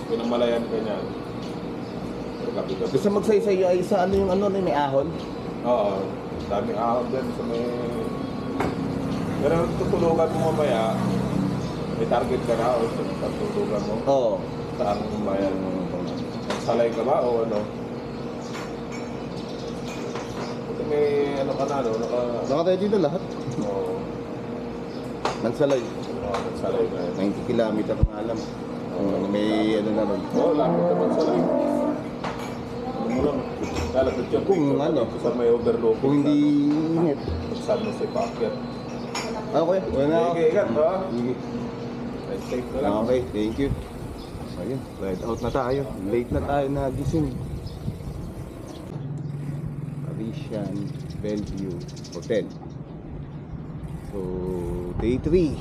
pinamalayan ka niyan. Gabi-gabi. Gusto magsaysay ay sa ano yung ano, may ahon? Oo, daming ahon din sa may... Pero tutulugan mo mamaya, may target ka na o sa tutulugan mo? Oo. Saan bayan mo? Salay ka ba o ano? Kasi may ano ka na, no? Naka-ready na lahat. Oo. Mansalay. Oo, salay ka. 90 kilometer na alam. May ano na ron. Oo, lapit naman salay. Ano mo lang, lalapit yung Kung picture ano, dito sa may overlook. Kung hindi init. Saan mo si Pakyat? Okay, wala na ako. Sige, ikat ha? Sige. Nice safe na lang. Okay, thank you. Ayun, ride out na tayo. Late na tayo nagising. Parisian Bellevue Hotel. So, day 3.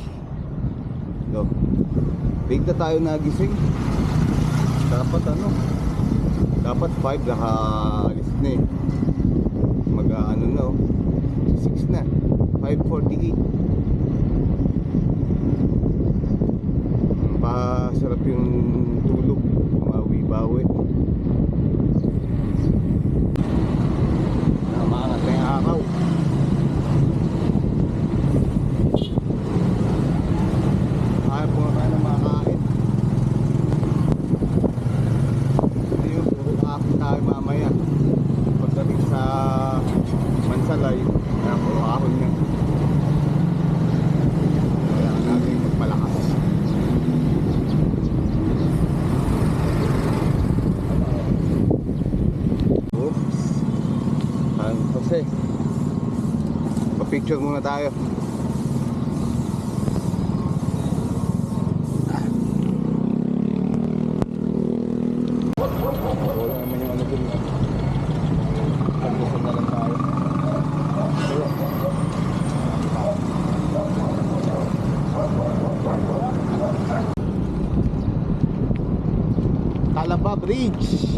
So, late na tayo nagising. Dapat ano? Dapat 5 nakaalis na eh. Mag-ano na oh. 6 na. 5:48. Pasarap yung tulog. Mawi-bawi. Namaangat na yung araw. Ayaw po nga tayo na makakain. Hindi yung puro kahapon tayo mamaya. Pagdating sa Mansalay, kaya puro kahapon nga. Kailangan natin magpalakas. Oops. San Jose. Pa-picture muna tayo. Wala naman yung ano dun. Pagbusan na lang tayo. Talaba Bridge.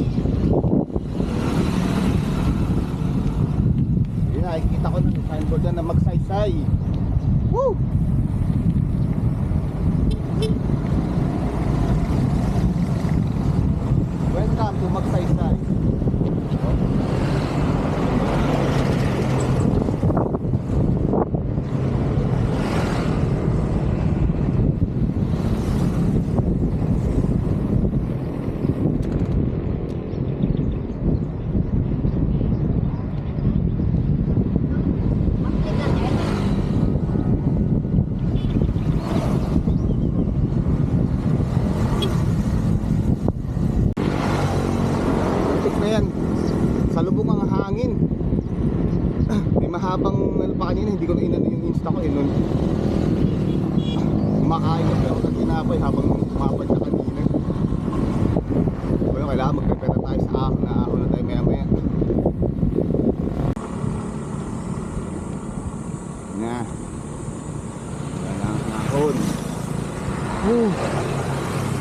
Yun, nakikita ko na signboard na magsaysay. Woo! Welcome to Magsaysay. Antik na yan. Salubong ang hangin. May mahabang ano pa kanina, hindi ko na inano yung insta ko eh nun. Kumakain na pero sa tinapay habang kumapad na kanina. Pero kailangan magpepera tayo sa ahon na tayo maya maya. Na. Wala ang ahon.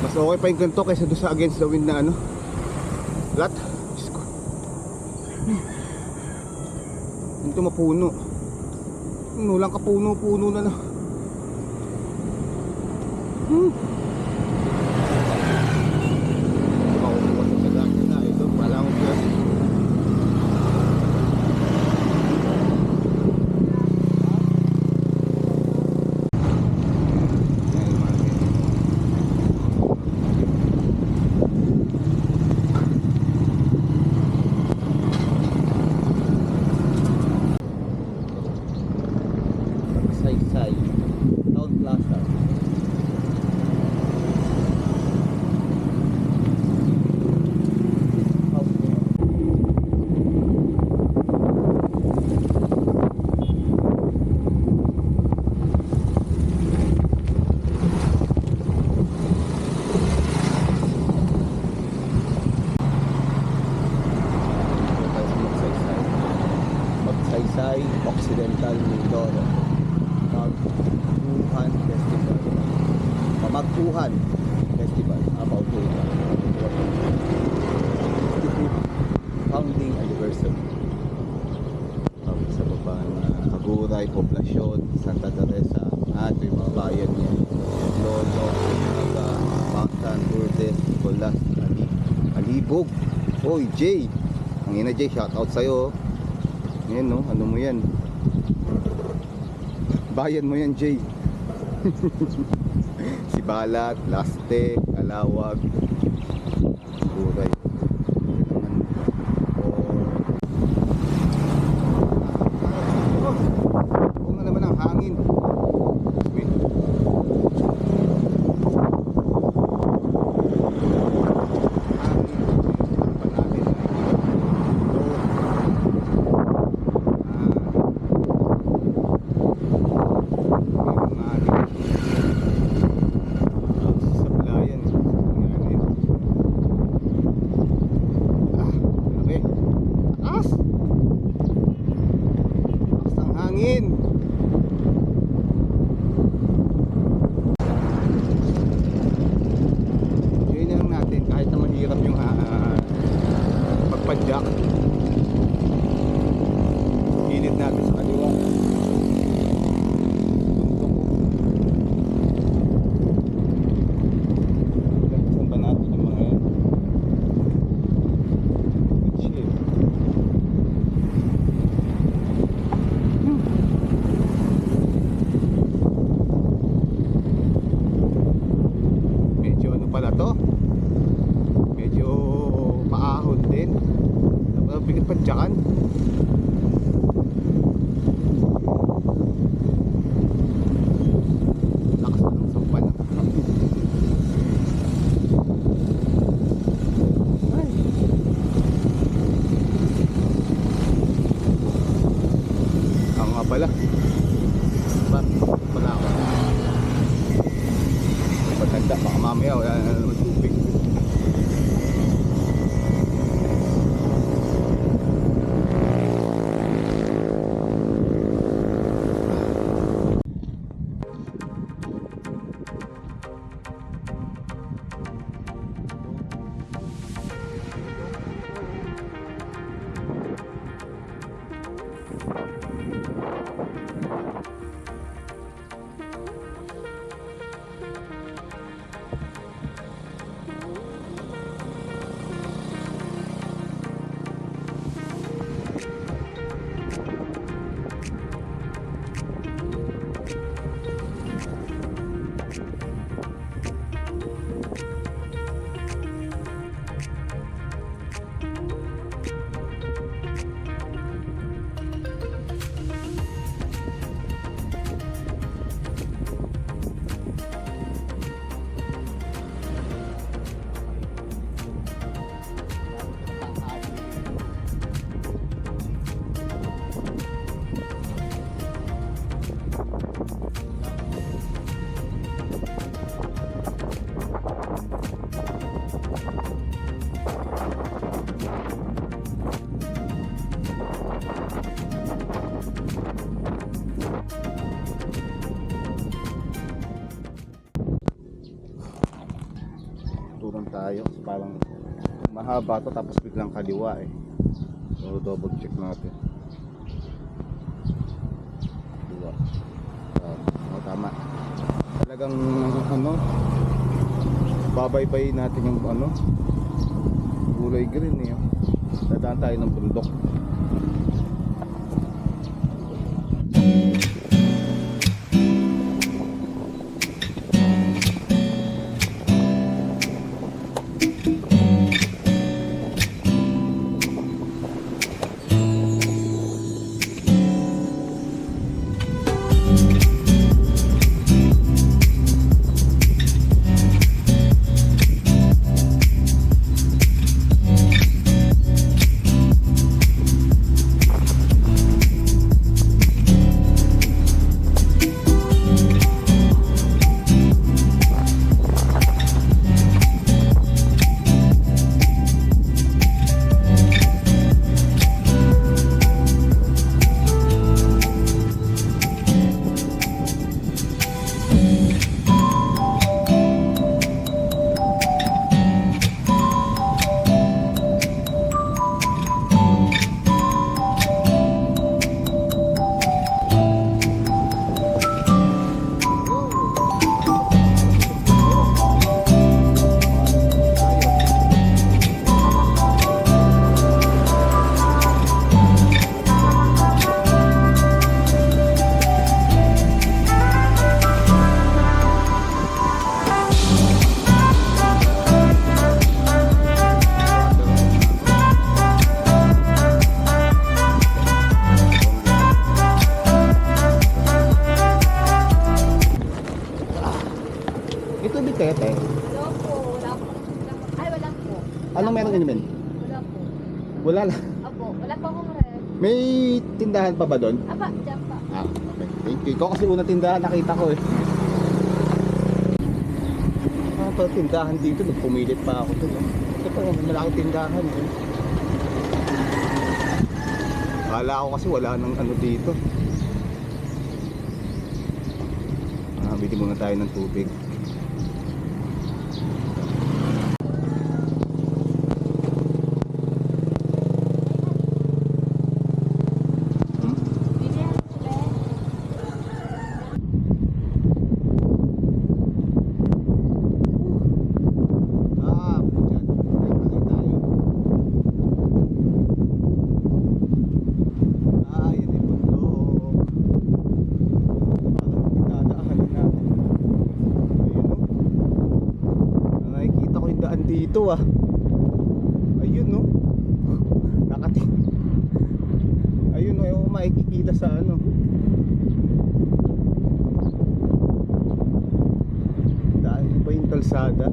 Mas okay pa yung ganito kaysa doon sa against the wind na ano. Lat. Diyos ko. Ito mapuno. Ano lang kapuno-puno na na. Makukuha sa dami na. Ito pala akong gas. Magsaysay Town Plaza. Magsaysay Occidental Mindoro Magtuhan Festival. Pamagtuhan Festival about to 65th founding anniversary. Sa baba na Aguray, Poblacion, Santa Teresa, ito yung mga bayan niya. Lolo, Naga, Pangtan, Lourdes, Nicolas Alibog. Oy, Jay. Ang ina, Jay, shout out sa'yo. Yan, no? Ano mo yan? Bayan mo yan, Jay. Si Balat, Laste, Kalawag, Buray. Oo nga naman ang hangin. Pagpadyak gilid natin sa kaliwa. Saan ba natin yung mga yan? Good shit. Medyo ano pala to, medyo paahon din. Bigat padyakan. Lakas na ng sampal. Ay. Ang nga pala. Ba? Wala ako. Pagkanda, baka mamaya wala na naman tubig. Turun tayo, parang mahaba to tapos biglang kaliwa eh. So double check natin. Kaliwa. Tama. Talagang ano, babaybay natin yung ano, kulay green eh. Dadaan tayo ng bundok. Anong meron inumin? Wala po. Wala lang. Apo, wala pa akong ref. May tindahan pa ba doon? Apa, dyan pa. Ah, okay. Thank you. Ikaw kasi una tindahan nakita ko eh. Ah, pero tindahan dito. Pumilit pa ako doon. Ito pa, malaki tindahan. Eh. Akala ko kasi wala nang ano dito. Ah, bili muna tayo ng tubig. Bili yan, be. Ah, dyan. Tayo tayo. Ah, yun yung bundok. Parang pinadaanan natin. Ayun o. Nakikita ko yung daan dito ah. Ayun o. Nakating. Ayun o, yung makikita sa ano. Daan ba yung kalsada?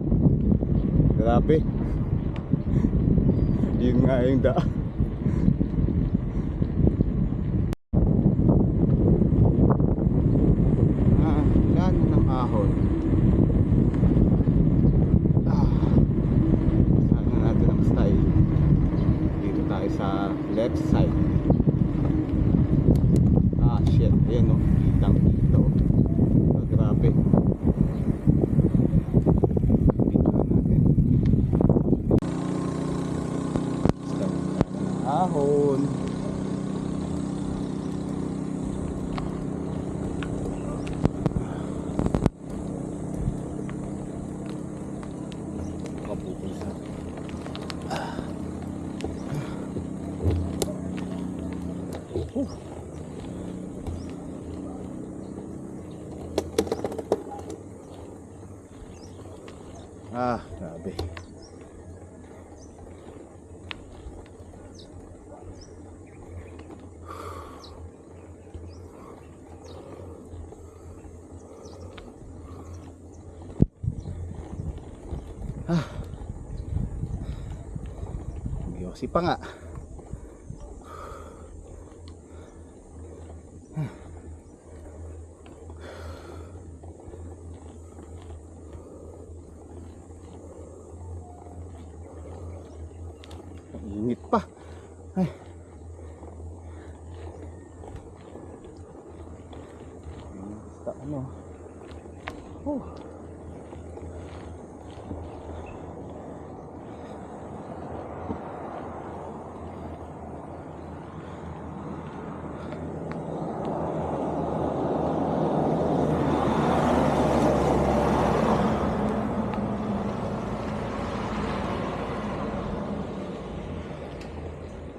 Grabe. Yun nga yung daan. Ah, gano ng ahon. Ah, saan na natin ang style. Dito tayo sa left side. Ah, shit. Ayan o. Kitang dito. Ah, grabe. Dito natin. Ahon. Kapupul sa ah, grabe. Ah. Yosi pa nga. Init pa. Ay. Basta ano. Oh.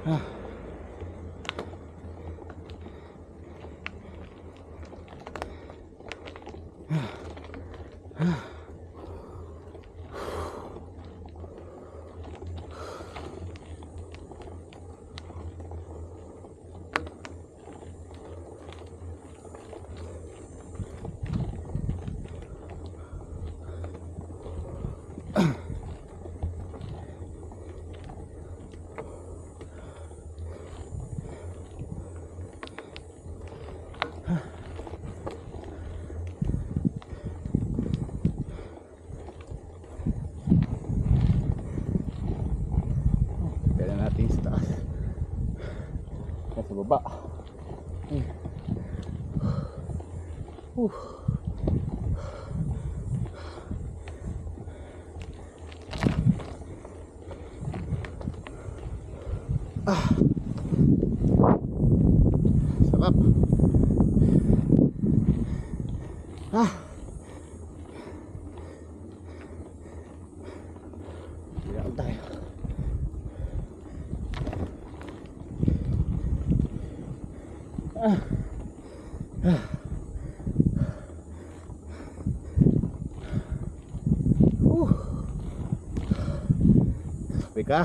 Ah. Kailan natin sa taas. Nasa baba. Ah. Sarap. Ah. Iyan tayo. Ah. Ah. Sabi ka.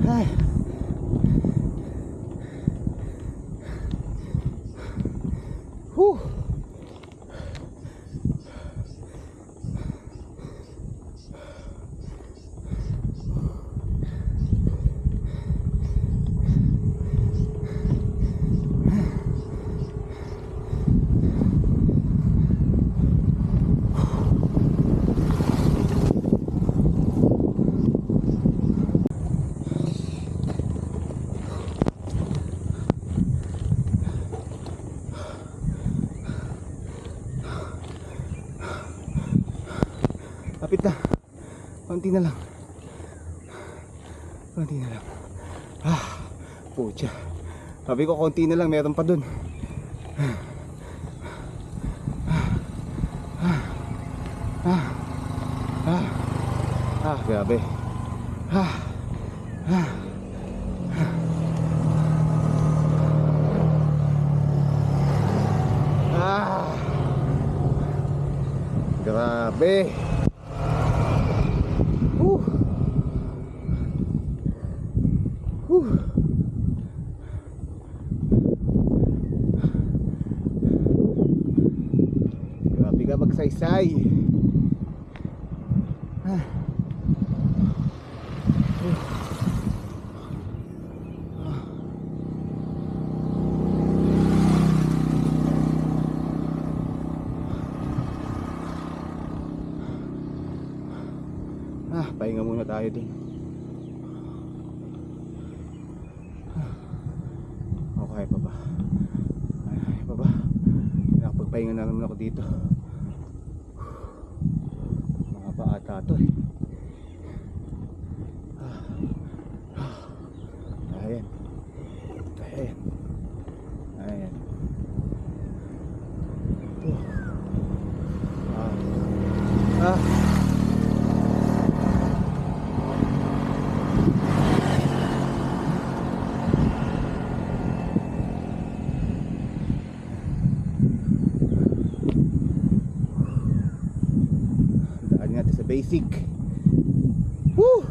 Ay. Whew. Lapit na. Konti na lang. Konti na lang. Pucha. Sabi ko konti na lang, meron pa dun. Grabe. Grabe. Grabe ka magsaysay. Pahinga muna tayo dun. Okay pa ba? Ay pa ba? Nakapagpahinga na naman ako dito. Mga paata to eh. Ayan. Ayan. Ayan. Daan natin sa basic. Woo!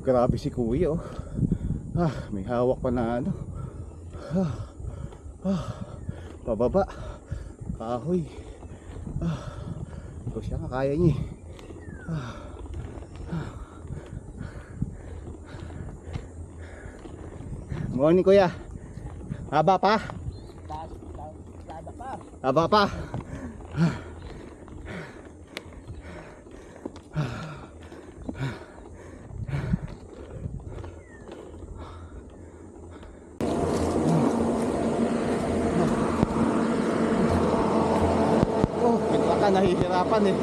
Grabe si kuya oh. May hawak pa na ano. Pababa. Kahoy. Ito siya, kaya niya. Morning kuya. Haba pa? Haba pa. Nahihirapan eh.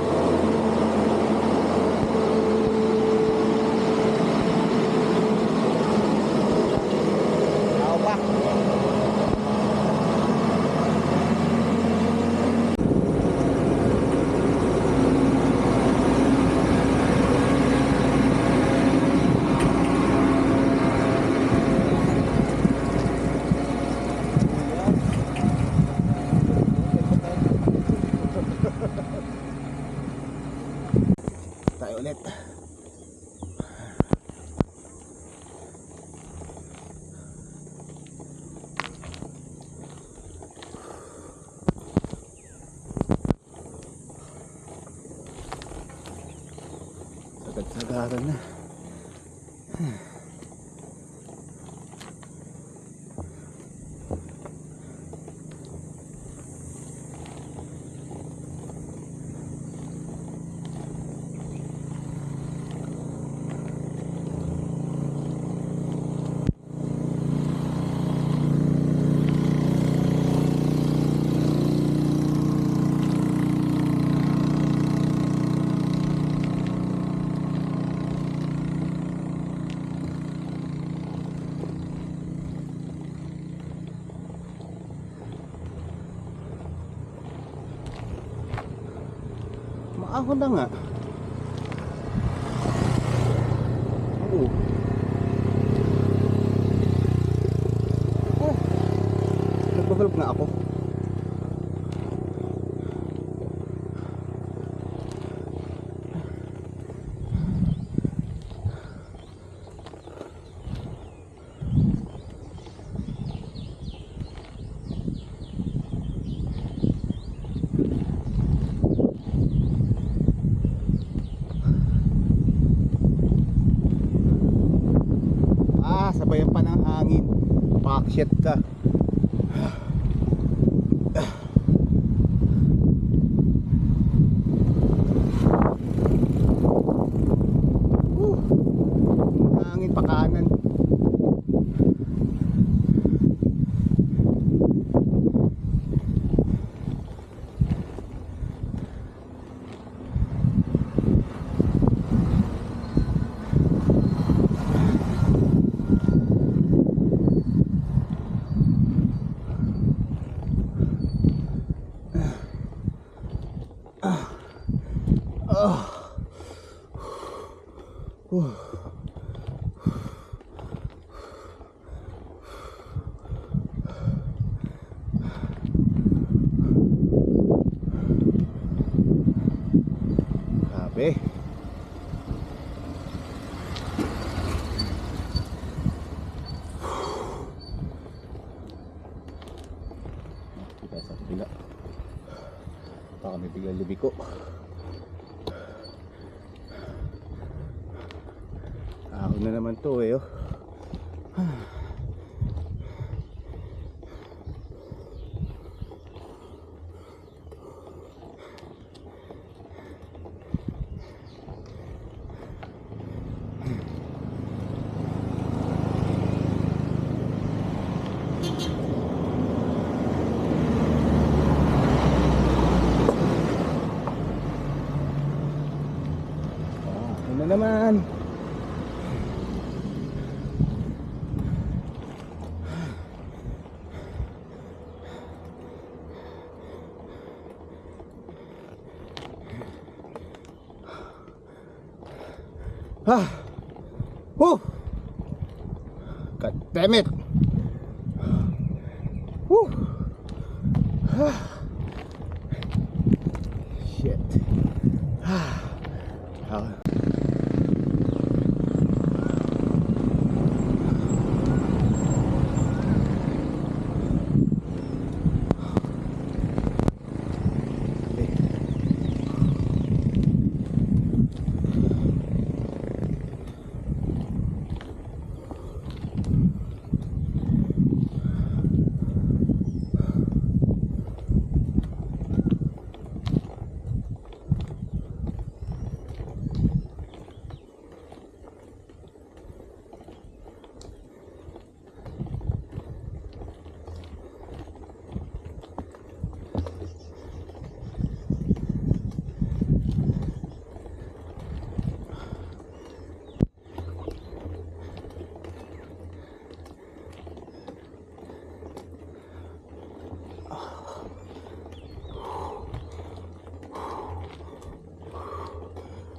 Tao pa. Tayo ulit. Sagad-sagaran na. Maahon na nga. Oo. Oh. Nagbabalog na ako. Sabayan pa ng hangin, paakyat ka. Hangin pa kanan. Grabe. Kita sa kabila. Baka may biglang lumiko. Ako na naman to eh oh. Ako na naman. Oh! God damn it! Woo! Shit.